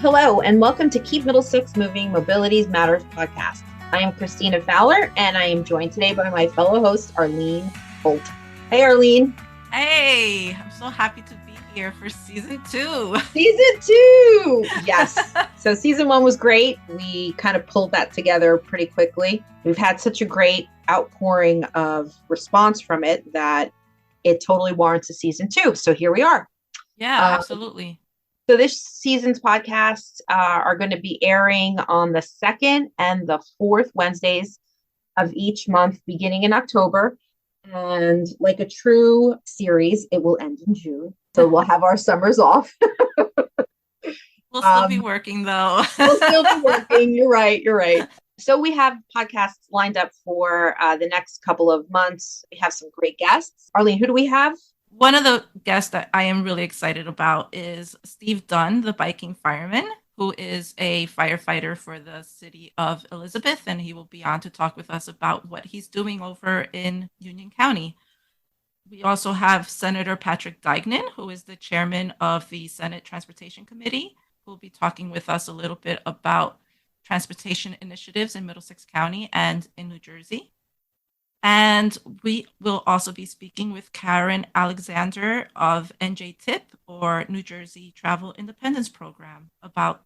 Hello, and welcome to Keep Middlesex Moving Mobilities Matters podcast. I am Cristina Fowler, and I am joined today by my fellow host, Arlene Holt. Hey, Arlene. Hey, I'm so happy to be here for season 2. Season 2! Yes. So season 1 was great. We kind of pulled that together pretty quickly. We've had such a great outpouring of response from it that it totally warrants a season 2. So here we are. Yeah, absolutely. So this season's podcasts are going to be airing on the 2nd and the 4th Wednesdays of each month, beginning in October. And like a true series, it will end in June. So we'll have our summers off. We'll still be working, though. We'll still be working. You're right. So we have podcasts lined up for the next couple of months. We have some great guests. Arlene, who do we have? One of the guests that I am really excited about is Steve Dunn, the biking fireman, who is a firefighter for the city of Elizabeth, and he will be on to talk with us about what he's doing over in Union County. We also have Senator Patrick Dignan, who is the chairman of the Senate Transportation Committee, who will be talking with us a little bit about transportation initiatives in Middlesex County and in New Jersey. And we will also be speaking with Karen Alexander of NJTIP, or New Jersey Travel Independence Program, about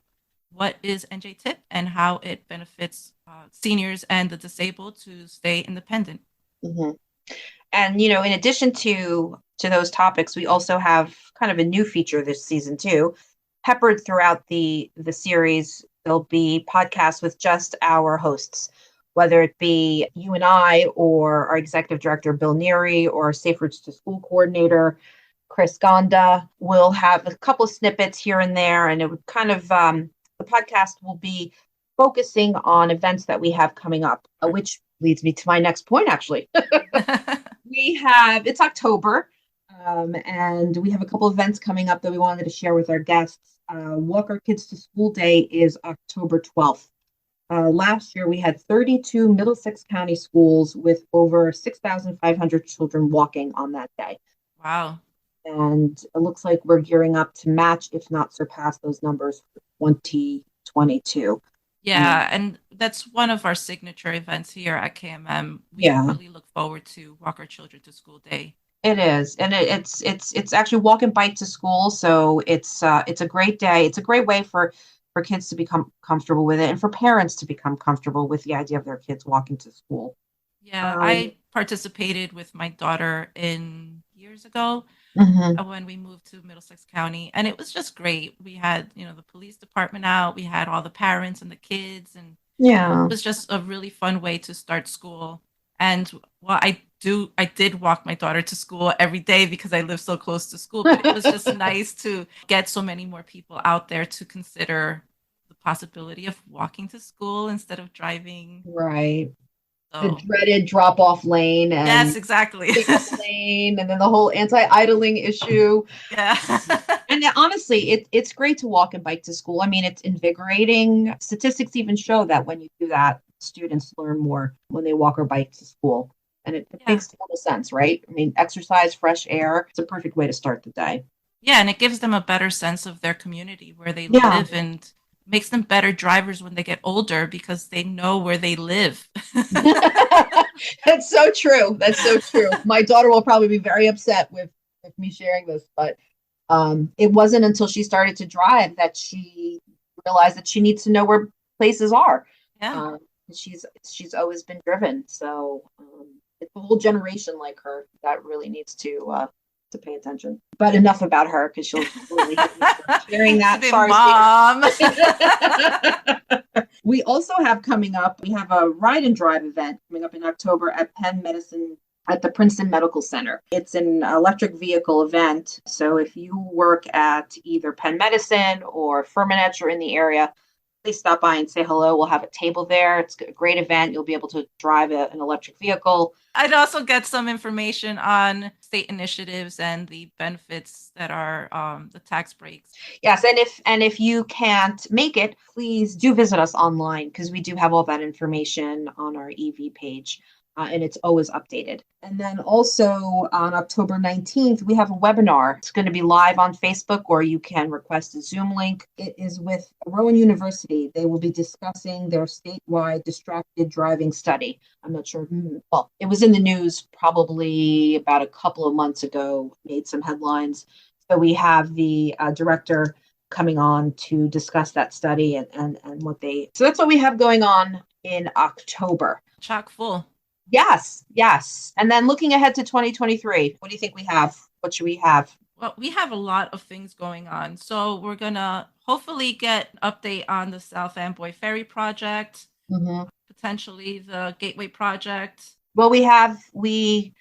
what is NJTIP and how it benefits seniors and the disabled to stay independent. Mm-hmm. And, in addition to those topics, we also have kind of a new feature this season too. Peppered throughout the series, there'll be podcasts with just our hosts, whether it be you and I, or our executive director, Bill Neary, or Safe Routes to School coordinator, Chris Gonda. We'll have a couple of snippets here and there, and it would kind of, the podcast will be focusing on events that we have coming up, which leads me to my next point, actually. It's October, and we have a couple of events coming up that we wanted to share with our guests. Walk Our Kids to School Day is October 12th. Last year, we had 32 Middlesex County schools with over 6,500 children walking on that day. Wow. And it looks like we're gearing up to match, if not surpass, those numbers for 2022. Yeah, and that's one of our signature events here at KMM. We really look forward to Walk Our Children to School Day. It is, and it's actually walk and bike to school, so it's a great day. It's a great way for kids to become comfortable with it, and for parents to become comfortable with the idea of their kids walking to school. Yeah, I participated with my daughter years ago when we moved to Middlesex County, and it was just great. We had, the police department out, we had all the parents and the kids, and it was just a really fun way to start school. And I did walk my daughter to school every day because I live so close to school, but it was just nice to get so many more people out there to consider the possibility of walking to school instead of driving. Right. So. The dreaded drop-off lane. And yes, exactly. lane, and then the whole anti-idling issue. Yeah. And honestly, it's great to walk and bike to school. I mean, it's invigorating. Statistics even show that when you do that, students learn more when they walk or bike to school. And it makes total sense, right? I mean, exercise, fresh air, it's a perfect way to start the day. Yeah, and it gives them a better sense of their community, where they live, and makes them better drivers when they get older because they know where they live. That's so true. My daughter will probably be very upset with me sharing this, but it wasn't until she started to drive that she realized that she needs to know where places are. Yeah. She's always been driven, so it's a whole generation like her that really needs to pay attention. But enough about her, because she'll really hate me for sharing that. Sorry, Mom. We also have coming up, we have a ride and drive event coming up in October at Penn Medicine at the Princeton Medical Center. It's an electric vehicle event. So if you work at either Penn Medicine or Firmenich or in the area, please stop by and say hello. We'll have a table there. It's a great event. You'll be able to drive an electric vehicle. I'd also get some information on state initiatives and the benefits that are the tax breaks. Yes, and if you can't make it, please do visit us online, because we do have all that information on our EV page. and it's always updated. And then also on October 19th, we have a webinar. It's going to be live on Facebook, or you can request a Zoom link. It is with Rowan University. They will be discussing their statewide distracted driving study. I'm not sure. Well, it was in the news probably about a couple of months ago, made some headlines. So we have the director coming on to discuss that study and what they. So that's what we have going on in October. Chock full. Yes, yes. And then looking ahead to 2023, what do you think we have? What should we have? Well, we have a lot of things going on. So we're going to hopefully get an update on the South Amboy Ferry project, potentially the Gateway project. Well, we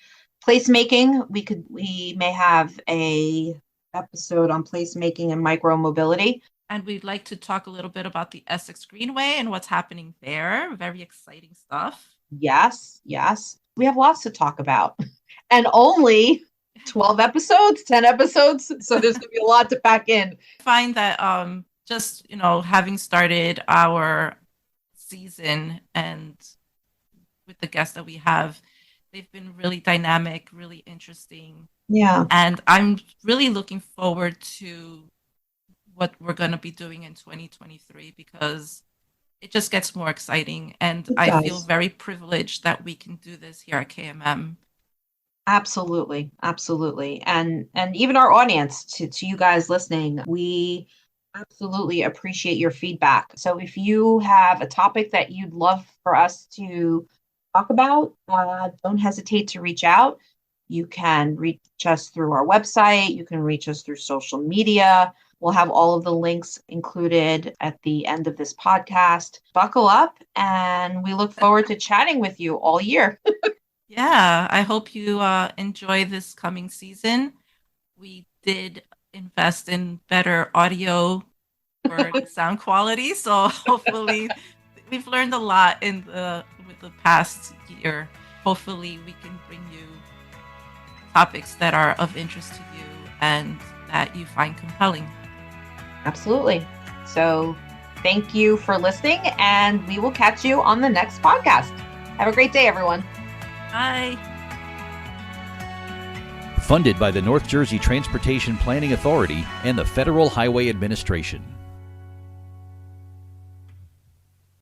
placemaking. We may have a episode on placemaking and micro mobility. And we'd like to talk a little bit about the Essex Greenway and what's happening there. Very exciting stuff. Yes, yes. We have lots to talk about. And only 12 episodes, 10 episodes. So there's going to be a lot to pack in. I find that just, having started our season and with the guests that we have, they've been really dynamic, really interesting. Yeah. And I'm really looking forward to what we're going to be doing in 2023 because it just gets more exciting. And I feel very privileged that we can do this here at KMM. Absolutely. Absolutely. And even our audience, to you guys listening, we absolutely appreciate your feedback. So if you have a topic that you'd love for us to talk about, don't hesitate to reach out. You can reach us through our website. You can reach us through social media. We'll have all of the links included at the end of this podcast. Buckle up, and we look forward to chatting with you all year. Yeah, I hope you enjoy this coming season. We did invest in better audio for the sound quality, so hopefully we've learned a lot with the past year. Hopefully we can bring you topics that are of interest to you and that you find compelling. Absolutely. So thank you for listening, and we will catch you on the next podcast. Have a great day, everyone. Bye. Funded by the North Jersey Transportation Planning Authority and the Federal Highway Administration.